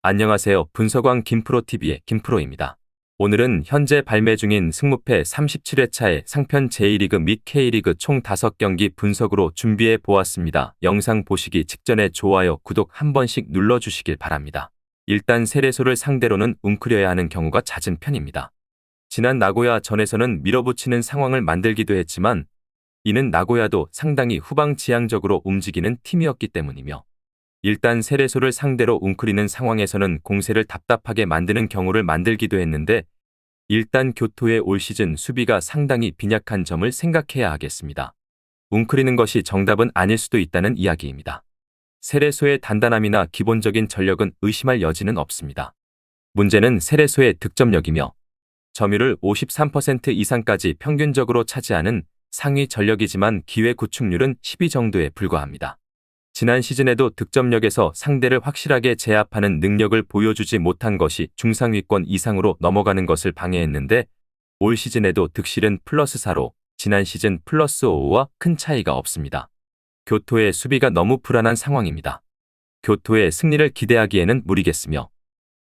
안녕하세요. 분석왕 김프로TV의 김프로입니다. 오늘은 현재 발매 중인 승무패 37회차의 상편 J리그 및 K리그 총 5경기 분석으로 준비해 보았습니다. 영상 보시기 직전에 좋아요, 구독 한 번씩 눌러주시길 바랍니다. 일단 세레소를 상대로는 웅크려야 하는 경우가 잦은 편입니다. 지난 나고야전에서는 밀어붙이는 상황을 만들기도 했지만 이는 나고야도 상당히 후방지향적으로 움직이는 팀이었기 때문이며 일단 세레소를 상대로 웅크리는 상황에서는 공세를 답답하게 만드는 경우를 만들기도 했는데 일단 교토의 올 시즌 수비가 상당히 빈약한 점을 생각해야 하겠습니다. 웅크리는 것이 정답은 아닐 수도 있다는 이야기입니다. 세레소의 단단함이나 기본적인 전력은 의심할 여지는 없습니다. 문제는 세레소의 득점력이며 점유율을 53% 이상까지 평균적으로 차지하는 상위 전력이지만 기회 구축률은 12 정도에 불과합니다. 지난 시즌에도 득점력에서 상대를 확실하게 제압하는 능력을 보여주지 못한 것이 중상위권 이상으로 넘어가는 것을 방해했는데 올 시즌에도 득실은 플러스 4로 지난 시즌 플러스 5와 큰 차이가 없습니다. 교토의 수비가 너무 불안한 상황입니다. 교토의 승리를 기대하기에는 무리겠으며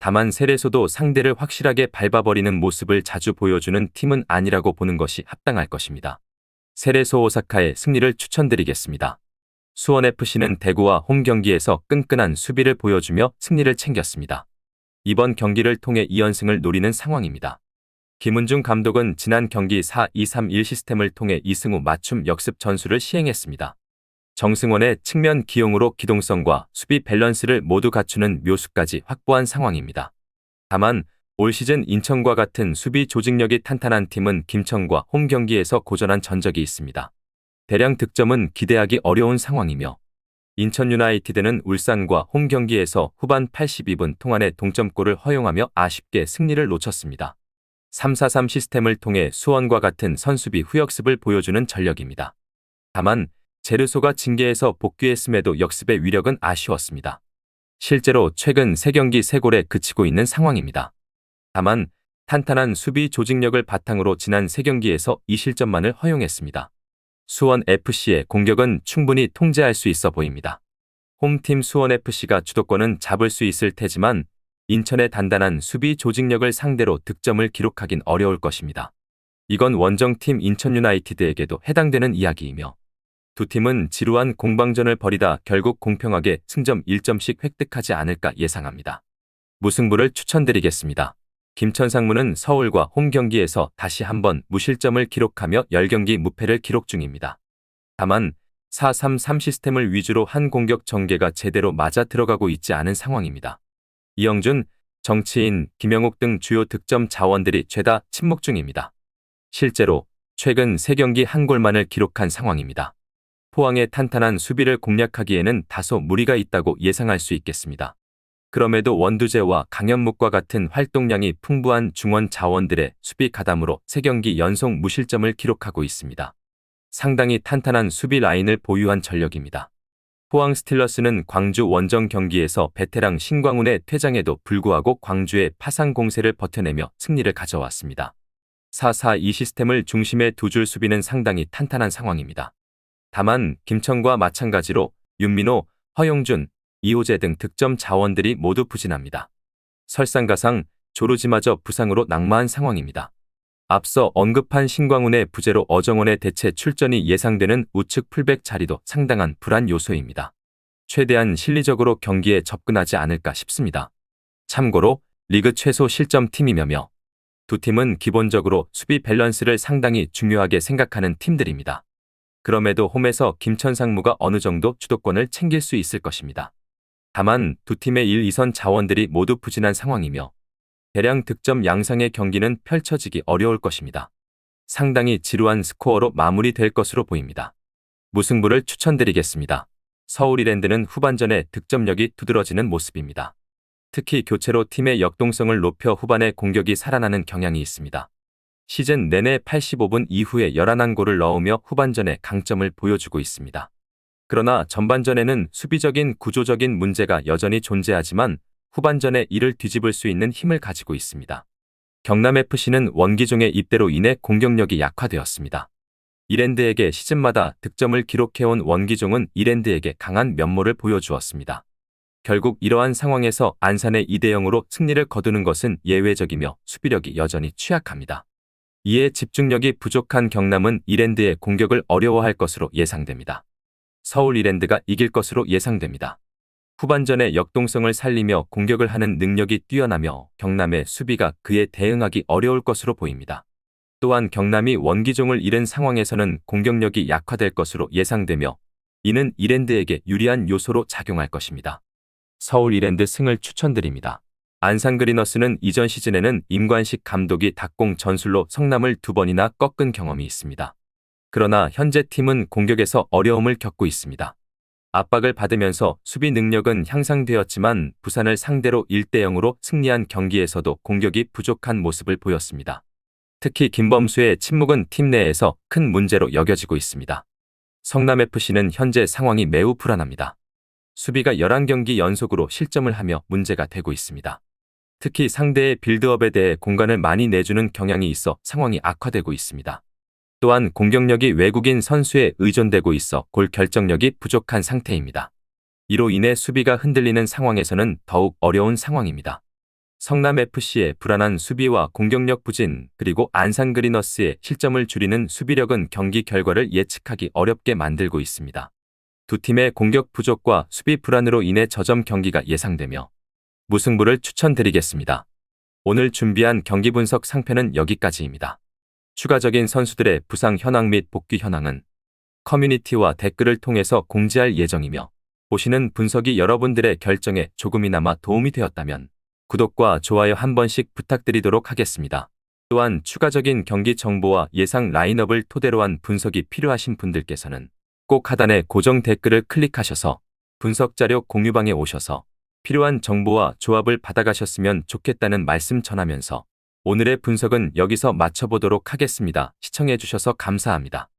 다만 세레소도 상대를 확실하게 밟아버리는 모습을 자주 보여주는 팀은 아니라고 보는 것이 합당할 것입니다. 세레소 오사카의 승리를 추천드리겠습니다. 수원FC는 대구와 홈 경기에서 끈끈한 수비를 보여주며 승리를 챙겼습니다. 이번 경기를 통해 2연승을 노리는 상황입니다. 김은중 감독은 지난 경기 4-2-3-1 시스템을 통해 이승우 맞춤 역습 전술을 시행했습니다. 정승원의 측면 기용으로 기동성과 수비 밸런스를 모두 갖추는 묘수까지 확보한 상황입니다. 다만 올 시즌 인천과 같은 수비 조직력이 탄탄한 팀은 김천과 홈 경기에서 고전한 전적이 있습니다. 대량 득점은 기대하기 어려운 상황이며 인천 유나이티드는 울산과 홈 경기에서 후반 82분 통안의 동점골을 허용하며 아쉽게 승리를 놓쳤습니다. 3-4-3 시스템을 통해 수원과 같은 선수비 후역습을 보여주는 전력입니다. 다만 제르소가 징계에서 복귀했음에도 역습의 위력은 아쉬웠습니다. 실제로 최근 3경기 3골에 그치고 있는 상황입니다. 다만 탄탄한 수비 조직력을 바탕으로 지난 3경기에서 2실점만을 허용했습니다. 수원FC의 공격은 충분히 통제할 수 있어 보입니다. 홈팀 수원FC가 주도권은 잡을 수 있을 테지만 인천의 단단한 수비 조직력을 상대로 득점을 기록하긴 어려울 것입니다. 이건 원정팀 인천 유나이티드에게도 해당되는 이야기이며 두 팀은 지루한 공방전을 벌이다 결국 공평하게 승점 1점씩 획득하지 않을까 예상합니다. 무승부를 추천드리겠습니다. 김천상무는 서울과 홈 경기에서 다시 한번 무실점을 기록하며 10경기 무패를 기록 중입니다. 다만 4-3-3 시스템을 위주로 한 공격 전개가 제대로 맞아 들어가고 있지 않은 상황입니다. 이영준, 정치인, 김영욱 등 주요 득점 자원들이 죄다 침묵 중입니다. 실제로 최근 3경기 한 골만을 기록한 상황입니다. 포항의 탄탄한 수비를 공략하기에는 다소 무리가 있다고 예상할 수 있겠습니다. 그럼에도 원두재와 강현묵과 같은 활동량이 풍부한 중원 자원들의 수비 가담으로 3경기 연속 무실점을 기록하고 있습니다. 상당히 탄탄한 수비 라인을 보유한 전력입니다. 포항 스틸러스는 광주 원정 경기에서 베테랑 신광훈의 퇴장에도 불구하고 광주의 파상 공세를 버텨내며 승리를 가져왔습니다. 4-4-2 시스템을 중심에 두 줄 수비는 상당히 탄탄한 상황입니다. 다만 김천과 마찬가지로 윤민호, 허용준, 이호재 등 득점 자원들이 모두 부진합니다. 설상가상, 조르지마저 부상으로 낙마한 상황입니다. 앞서 언급한 신광훈의 부재로 어정원의 대체 출전이 예상되는 우측 풀백 자리도 상당한 불안 요소입니다. 최대한 실리적으로 경기에 접근하지 않을까 싶습니다. 참고로 리그 최소 실점 팀이며며 두 팀은 기본적으로 수비 밸런스를 상당히 중요하게 생각하는 팀들입니다. 그럼에도 홈에서 김천상무가 어느 정도 주도권을 챙길 수 있을 것입니다. 다만 두 팀의 1, 2선 자원들이 모두 부진한 상황이며 대량 득점 양상의 경기는 펼쳐지기 어려울 것입니다. 상당히 지루한 스코어로 마무리될 것으로 보입니다. 무승부를 추천드리겠습니다. 서울 이랜드는 후반전에 득점력이 두드러지는 모습입니다. 특히 교체로 팀의 역동성을 높여 후반에 공격이 살아나는 경향이 있습니다. 시즌 내내 85분 이후에 11골을 넣으며 후반전에 강점을 보여주고 있습니다. 그러나 전반전에는 수비적인 구조적인 문제가 여전히 존재하지만 후반전에 이를 뒤집을 수 있는 힘을 가지고 있습니다. 경남FC는 원기종의 입대로 인해 공격력이 약화되었습니다. 이랜드에게 시즌마다 득점을 기록해온 원기종은 이랜드에게 강한 면모를 보여주었습니다. 결국 이러한 상황에서 안산의 2대0으로 승리를 거두는 것은 예외적이며 수비력이 여전히 취약합니다. 이에 집중력이 부족한 경남은 이랜드의 공격을 어려워할 것으로 예상됩니다. 서울 이랜드가 이길 것으로 예상됩니다. 후반전에 역동성을 살리며 공격을 하는 능력이 뛰어나며 경남의 수비가 그에 대응하기 어려울 것으로 보입니다. 또한 경남이 원기종을 잃은 상황에서는 공격력이 약화될 것으로 예상되며 이는 이랜드에게 유리한 요소로 작용할 것입니다. 서울 이랜드 승을 추천드립니다. 안산 그리너스는 이전 시즌에는 임관식 감독이 닭공 전술로 성남을 2번이나 꺾은 경험이 있습니다. 그러나 현재 팀은 공격에서 어려움을 겪고 있습니다. 압박을 받으면서 수비 능력은 향상되었지만 부산을 상대로 1대0으로 승리한 경기에서도 공격이 부족한 모습을 보였습니다. 특히 김범수의 침묵은 팀 내에서 큰 문제로 여겨지고 있습니다. 성남FC는 현재 상황이 매우 불안합니다. 수비가 11경기 연속으로 실점을 하며 문제가 되고 있습니다. 특히 상대의 빌드업에 대해 공간을 많이 내주는 경향이 있어 상황이 악화되고 있습니다. 또한 공격력이 외국인 선수에 의존되고 있어 골 결정력이 부족한 상태입니다. 이로 인해 수비가 흔들리는 상황에서는 더욱 어려운 상황입니다. 성남FC의 불안한 수비와 공격력 부진, 그리고 안산 그리너스의 실점을 줄이는 수비력은 경기 결과를 예측하기 어렵게 만들고 있습니다. 두 팀의 공격 부족과 수비 불안으로 인해 저점 경기가 예상되며 무승부를 추천드리겠습니다. 오늘 준비한 경기 분석 상편은 여기까지입니다. 추가적인 선수들의 부상 현황 및 복귀 현황은 커뮤니티와 댓글을 통해서 공지할 예정이며 보시는 분석이 여러분들의 결정에 조금이나마 도움이 되었다면 구독과 좋아요 한 번씩 부탁드리도록 하겠습니다. 또한 추가적인 경기 정보와 예상 라인업을 토대로 한 분석이 필요하신 분들께서는 꼭 하단의 고정 댓글을 클릭하셔서 분석 자료 공유방에 오셔서 필요한 정보와 조합을 받아가셨으면 좋겠다는 말씀 전하면서 오늘의 분석은 여기서 마쳐보도록 하겠습니다. 시청해주셔서 감사합니다.